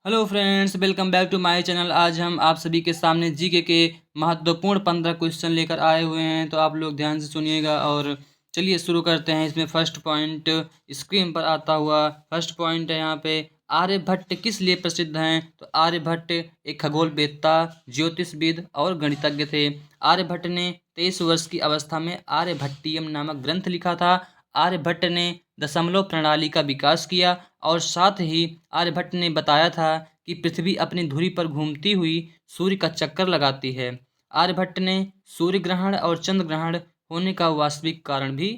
Hello friends, welcome back to my channel. आज हम आप सभी के सामने जीके के महत्वपूर्ण 15 क्वेश्चन लेकर आए हुए हैं, तो आप लोग ध्यान से सुनिएगा। और चलिए शुरू करते हैं। इसमें फर्स्ट पॉइंट स्क्रीन पर आता हुआ फर्स्ट पॉइंट है यहाँ पे। आर्यभट्ट किस लिए प्रसिद्ध हैं? तो आर्यभट्ट एक खगोलवेत्ता, ज्योतिषविद और गणितज्ञ थे। आर्यभट्ट ने 23 वर्ष की अवस्था में आर्यभट्टियम नामक ग्रंथ लिखा था। आर्यभट्ट ने दशमलव प्रणाली का विकास किया और साथ ही आर्यभट्ट ने बताया था कि पृथ्वी अपनी धुरी पर घूमती हुई सूर्य का चक्कर लगाती है। आर्यभट्ट ने सूर्य ग्रहण और चंद्र ग्रहण होने का वास्तविक कारण भी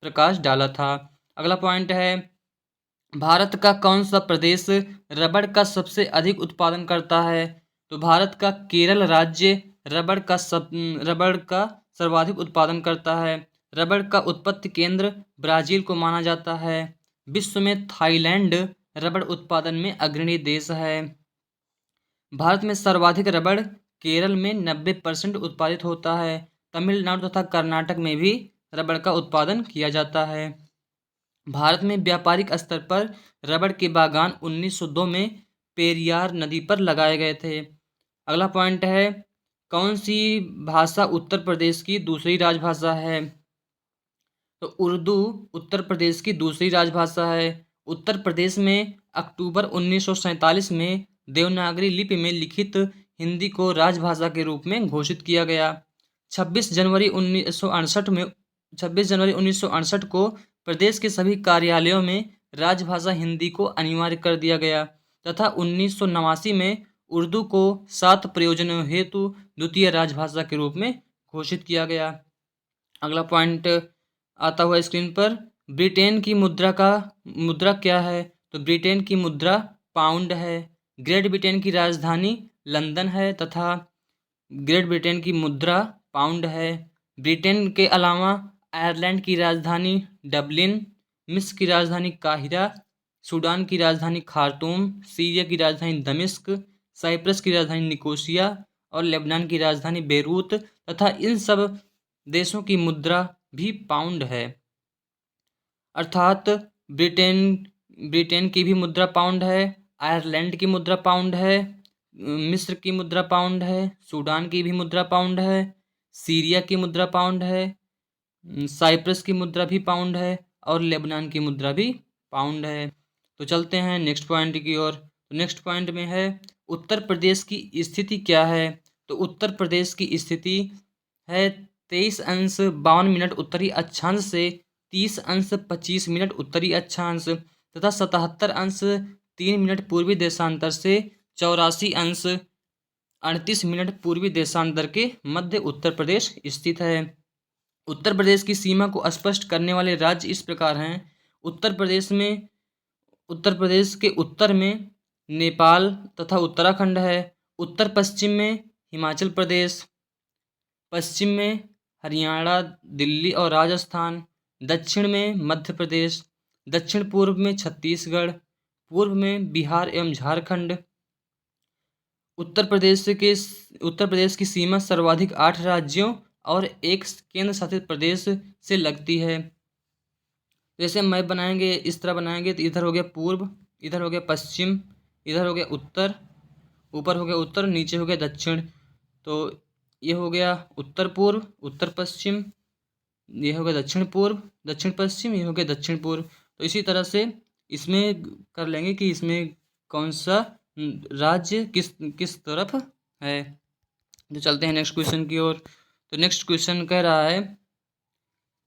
प्रकाश डाला था। अगला पॉइंट है, भारत का कौन सा प्रदेश रबड़ का सबसे अधिक उत्पादन करता है? तो भारत का केरल राज्य रबड़ का सर्वाधिक उत्पादन करता है। रबड़ का उत्पत्ति केंद्र ब्राजील को माना जाता है। विश्व में थाईलैंड रबड़ उत्पादन में अग्रणी देश है। भारत में सर्वाधिक रबड़ केरल में 90% उत्पादित होता है। तमिलनाडु तथा कर्नाटक में भी रबड़ का उत्पादन किया जाता है। भारत में व्यापारिक स्तर पर रबड़ के बागान 1902 में पेरियार नदी पर लगाए गए थे। अगला पॉइंट है, कौन सी भाषा उत्तर प्रदेश की दूसरी राजभाषा है? तो उर्दू उत्तर प्रदेश की दूसरी राजभाषा है। उत्तर प्रदेश में अक्टूबर 1947 में देवनागरी लिपि में लिखित हिंदी को राजभाषा के रूप में घोषित किया गया। 26 जनवरी 1968 को प्रदेश के सभी कार्यालयों में राजभाषा हिंदी को अनिवार्य कर दिया गया तथा 1989 में उर्दू को 7 प्रयोजनों हेतु द्वितीय राजभाषा के रूप में घोषित किया गया। अगला पॉइंट आता हुआ स्क्रीन पर, ब्रिटेन की मुद्रा क्या है? तो ब्रिटेन की मुद्रा पाउंड है। ग्रेट ब्रिटेन की राजधानी लंदन है तथा ग्रेट ब्रिटेन की मुद्रा पाउंड है। ब्रिटेन के अलावा आयरलैंड की राजधानी डबलिन, मिस्र की राजधानी काहिरा, सूडान की राजधानी खार्तूम, सीरिया की राजधानी दमिश्क, साइप्रस की राजधानी निकोसिया और लेबनान की राजधानी बेरूत तथा इन सब देशों की मुद्रा भी पाउंड है। अर्थात ब्रिटेन ब्रिटेन की भी मुद्रा पाउंड है, आयरलैंड की मुद्रा पाउंड है, मिस्र की मुद्रा पाउंड है, सूडान की भी मुद्रा पाउंड है, सीरिया की मुद्रा पाउंड है, साइप्रस की मुद्रा भी पाउंड है और लेबनान की मुद्रा भी पाउंड है। तो चलते हैं नेक्स्ट पॉइंट की ओर। तो नेक्स्ट पॉइंट में है, उत्तर प्रदेश की स्थिति क्या है? तो उत्तर प्रदेश की स्थिति है 23 अंश 52 मिनट उत्तरी अक्षांश से 30 अंश 25 मिनट उत्तरी अक्षांश तथा 77 अंश 3 मिनट पूर्वी देशांतर से 84 अंश 38 मिनट पूर्वी देशांतर के मध्य उत्तर प्रदेश स्थित है। उत्तर प्रदेश की सीमा को स्पष्ट करने वाले राज्य इस प्रकार हैं। उत्तर प्रदेश के उत्तर में नेपाल तथा उत्तराखंड है। उत्तर पश्चिम में हिमाचल प्रदेश, पश्चिम में हरियाणा, दिल्ली और राजस्थान, दक्षिण में मध्य प्रदेश, दक्षिण पूर्व में छत्तीसगढ़, पूर्व में बिहार एवं झारखंड। उत्तर प्रदेश की सीमा सर्वाधिक 8 राज्यों और एक केंद्र शासित प्रदेश से लगती है। जैसे मैप बनाएंगे, इस तरह बनाएंगे, तो इधर हो गया पूर्व, इधर हो गया पश्चिम, इधर हो गया उत्तर, ऊपर हो गया उत्तर, नीचे हो गया दक्षिण। तो ये हो गया उत्तर पूर्व, उत्तर पश्चिम, ये हो गया दक्षिण पूर्व, दक्षिण पश्चिम, ये हो गया दक्षिण पूर्व। तो इसी तरह से इसमें कर लेंगे कि इसमें कौन सा राज्य किस किस तरफ है। तो चलते हैं नेक्स्ट क्वेश्चन की ओर। तो नेक्स्ट क्वेश्चन कह रहा है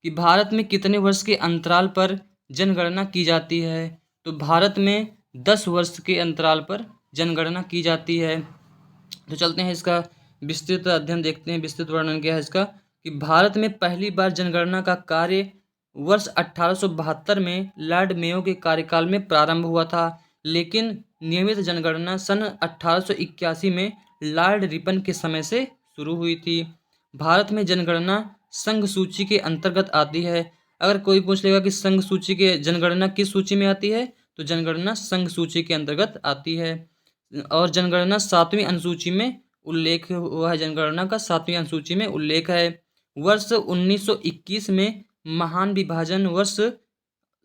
कि भारत में कितने वर्ष के अंतराल पर जनगणना की जाती है? तो भारत में 10 वर्ष के अंतराल पर जनगणना की जाती है। तो चलते हैं इसका विस्तृत अध्ययन देखते हैं, विस्तृत वर्णन क्या है इसका। कि भारत में पहली बार जनगणना का कार्य वर्ष 1872 में लॉर्ड मेयो के कार्यकाल में प्रारंभ हुआ था, लेकिन नियमित जनगणना सन 1881 में लॉर्ड रिपन के समय से शुरू हुई थी। भारत में जनगणना संघ सूची के अंतर्गत आती है। अगर कोई पूछ लेगा कि संघ सूची के जनगणना किस सूची में आती है, तो जनगणना संघ सूची के अंतर्गत आती है। और जनगणना 7वीं अनुसूची में उल्लेख हुआ है, जनगणना का 7वीं अनुसूची में उल्लेख है। वर्ष 1921 में महान विभाजन वर्ष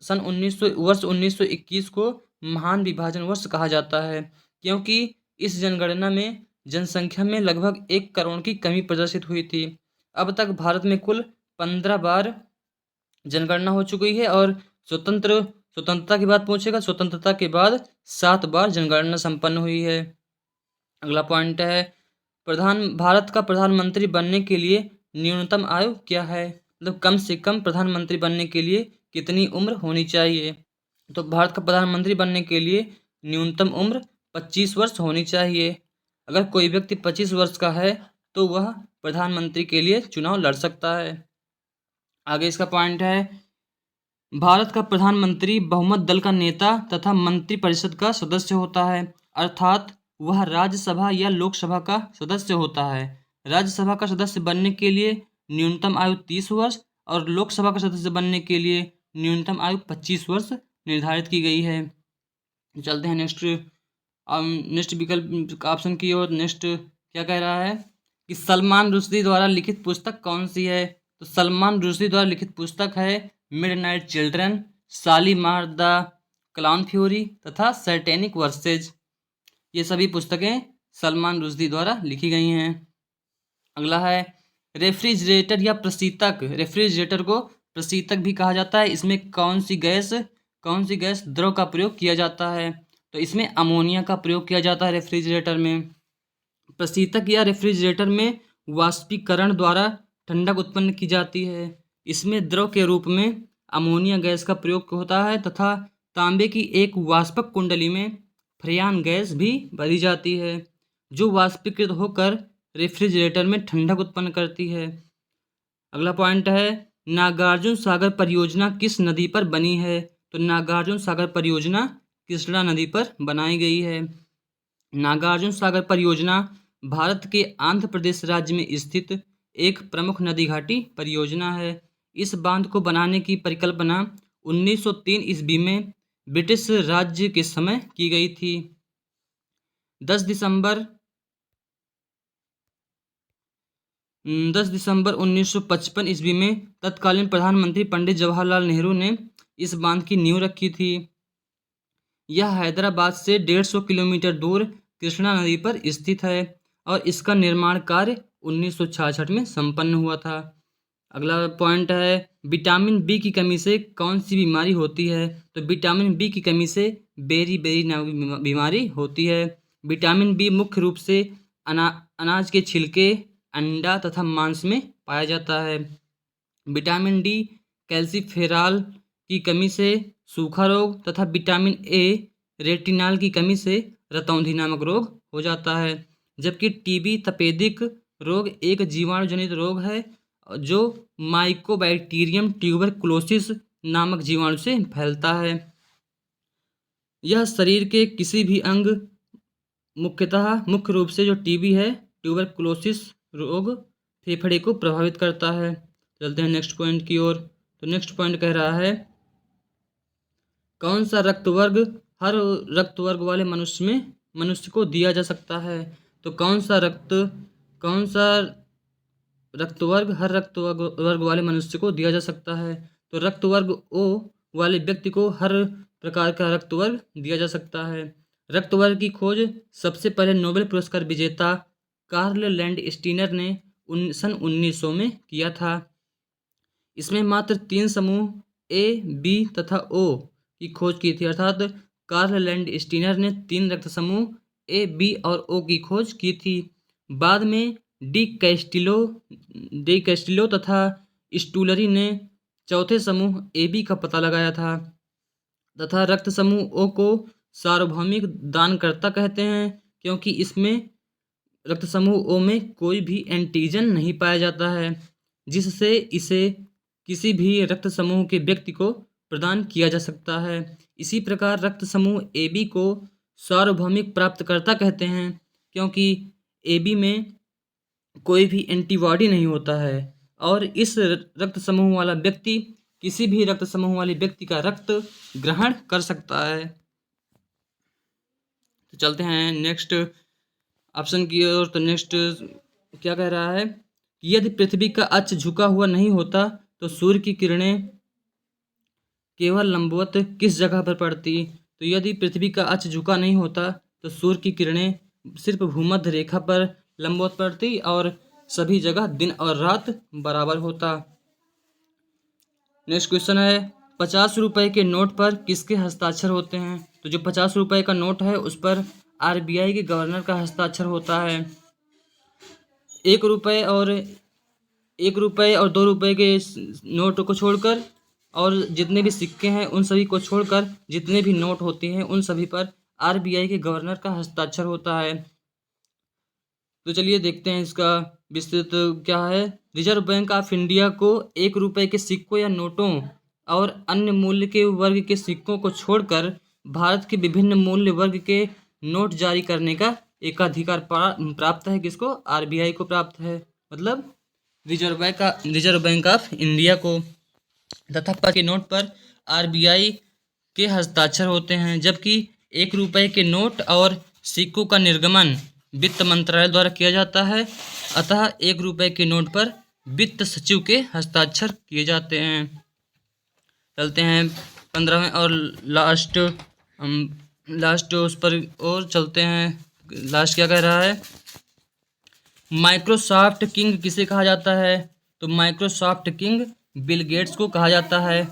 वर्ष 1921 को महान विभाजन वर्ष कहा जाता है, क्योंकि इस जनगणना में जनसंख्या में लगभग 1 करोड़ की कमी प्रदर्शित हुई थी। अब तक भारत में कुल 15 बार जनगणना हो चुकी है और स्वतंत्रता की बात पूछेगा, स्वतंत्रता के बाद 7 बार जनगणना संपन्न हुई है। अगला पॉइंट है, भारत का प्रधानमंत्री बनने के लिए न्यूनतम आयु क्या है? मतलब कम से कम प्रधानमंत्री बनने के लिए कितनी उम्र होनी चाहिए? तो भारत का प्रधानमंत्री बनने के लिए न्यूनतम उम्र 25 वर्ष होनी चाहिए। अगर कोई व्यक्ति 25 वर्ष का है तो वह प्रधानमंत्री के लिए चुनाव लड़ सकता है। आगे इसका पॉइंट है, भारत का प्रधानमंत्री बहुमत दल का नेता तथा मंत्रिपरिषद का सदस्य होता है, अर्थात वह राज्यसभा या लोकसभा का सदस्य होता है। राज्यसभा का सदस्य बनने के लिए न्यूनतम आयु 30 वर्ष और लोकसभा का सदस्य बनने के लिए न्यूनतम आयु 25 वर्ष निर्धारित की गई है। चलते हैं नेक्स्ट विकल्प ऑप्शन की ओर। नेक्स्ट क्या कह रहा है कि सलमान रुश्दी द्वारा लिखित पुस्तक कौन सी है? तो सलमान रुश्दी द्वारा लिखित पुस्तक है midnight children, Shalimar the clown fury तथा सैटेनिक वर्सेज। ये सभी पुस्तकें सलमान रुश्दी द्वारा लिखी गई हैं। अगला है, रेफ्रिजरेटर या प्रशीतक। रेफ्रिजरेटर को प्रशीतक भी कहा जाता है। इसमें कौन सी गैस द्रव का प्रयोग किया जाता है? तो इसमें अमोनिया का प्रयोग किया जाता है रेफ्रिजरेटर में। प्रशीतक या रेफ्रिजरेटर में वाष्पीकरण द्वारा ठंडक उत्पन्न की जाती है। इसमें द्रव के रूप में अमोनिया गैस का प्रयोग होता है तथा तांबे की एक वाष्पक कुंडली में फ्रेयान गैस भी भरी जाती है, जो वाष्पीकृत होकर रेफ्रिजरेटर में ठंडक उत्पन्न करती है। अगला पॉइंट है, नागार्जुन सागर परियोजना किस नदी पर बनी है? तो नागार्जुन सागर परियोजना कृष्णा नदी पर बनाई गई है। नागार्जुन सागर परियोजना भारत के आंध्र प्रदेश राज्य में स्थित एक प्रमुख नदी घाटी परियोजना है। इस बांध को बनाने की परिकल्पना 1903 ईस्वी में ब्रिटिश राज्य के समय की गई थी। 10 दिसंबर 1955 ईस्वी में तत्कालीन प्रधानमंत्री पंडित जवाहरलाल नेहरू ने इस बांध की नींव रखी थी। यह हैदराबाद से 150 किलोमीटर दूर कृष्णा नदी पर स्थित है और इसका निर्माण कार्य 1966 में संपन्न हुआ था। अगला पॉइंट है, विटामिन बी की कमी से कौन सी बीमारी होती है? तो विटामिन बी की कमी से बेरी नामक बीमारी होती है। विटामिन बी मुख्य रूप से अनाज के छिलके, अंडा तथा मांस में पाया जाता है। विटामिन डी कैल्सीफेरॉल की कमी से सूखा रोग तथा विटामिन ए रेटिनॉल की कमी से रतौंधी नामक रोग हो जाता है। जबकि टीबी तपेदिक रोग एक जीवाणु जनित रोग है जो माइकोबैक्टीरियम ट्यूबरकुलोसिस नामक जीवाणु से फैलता है। यह शरीर के किसी भी अंग, मुख्य रूप से जो टीबी है, ट्यूबरकुलोसिस रोग फेफड़े को प्रभावित करता है। चलते हैं नेक्स्ट पॉइंट की ओर। तो नेक्स्ट पॉइंट कह रहा है, कौन सा रक्त वर्ग हर रक्त वर्ग वाले मनुष्य को दिया जा सकता है? तो कौन सा रक्त वर्ग हर रक्त वर्ग वाले मनुष्य को दिया जा सकता है? तो रक्त वर्ग ओ वाले व्यक्ति को हर प्रकार का रक्त वर्ग दिया जा सकता है। रक्त वर्ग की खोज सबसे पहले नोबेल पुरस्कार विजेता कार्ल लैंडस्टीनर ने सन 1900 में किया था। इसमें मात्र 3 समूह ए, बी तथा ओ की खोज की थी, अर्थात कार्ल लैंडस्टीनर ने 3 रक्त समूह ए, बी और ओ की खोज की थी। बाद में डी कैस्टिलो तथा स्टूलरी ने चौथे समूह ए, बी का पता लगाया था तथा रक्त समूह ओ को सार्वभौमिक दानकर्ता कहते हैं, क्योंकि इसमें रक्त समूह ओ में कोई भी एंटीजन नहीं पाया जाता है जिससे इसे किसी भी रक्त समूह के व्यक्ति को प्रदान किया जा सकता है। इसी प्रकार रक्त समूह ए बी को सार्वभौमिक प्राप्तकर्ता कहते हैं, क्योंकि ए बी में कोई भी एंटीबॉडी नहीं होता है और इस रक्त समूह वाला व्यक्ति किसी भी रक्त समूह वाले व्यक्ति का रक्त ग्रहण कर सकता है। तो चलते हैं नेक्स्ट ऑप्शन की ओर। तो नेक्स्ट क्या कह रहा है कि यदि पृथ्वी का अक्ष झुका हुआ नहीं होता तो सूर्य की किरणें केवल लंबवत किस जगह पर पड़ती? तो यदि पृथ्वी का अक्ष झुका नहीं होता तो सूर्य की किरणें सिर्फ भूमध्य रेखा पर लंबवत पड़ती और सभी जगह दिन और रात बराबर होता। नेक्स्ट क्वेश्चन है 50 रुपए के नोट पर किसके हस्ताक्षर होते हैं? तो जो 50 रुपए का नोट है उस पर आरबीआई के गवर्नर का हस्ताक्षर होता है। 1 रुपए और 2 रुपए के नोट को छोड़कर और जितने भी सिक्के हैं उन सभी को छोड़कर जितने भी नोट होते हैं उन सभी पर आरबीआई के गवर्नर का हस्ताक्षर होता है। तो चलिए देखते हैं इसका विस्तृत क्या है। रिजर्व बैंक ऑफ इंडिया को 1 रुपए के सिक्कों या नोटों और अन्य मूल्य के वर्ग के सिक्कों को छोड़कर भारत के विभिन्न मूल्य वर्ग के नोट जारी करने का एकाधिकार प्राप्त है। किसको? आरबीआई को प्राप्त है, मतलब रिजर्व बैंक ऑफ इंडिया को। तथा के नोट पर आरबीआई के हस्ताक्षर होते हैं, जबकि 1 रुपए के नोट और सिक्कों का निर्गमन वित्त मंत्रालय द्वारा किया जाता है। अतः 1 रुपए के नोट पर वित्त सचिव के हस्ताक्षर किए जाते हैं। चलते हैं 15वें और लास्ट उस पर और चलते हैं। लास्ट क्या कह रहा है? माइक्रोसॉफ्ट किंग किसे कहा जाता है? तो माइक्रोसॉफ्ट किंग बिल गेट्स को कहा जाता है।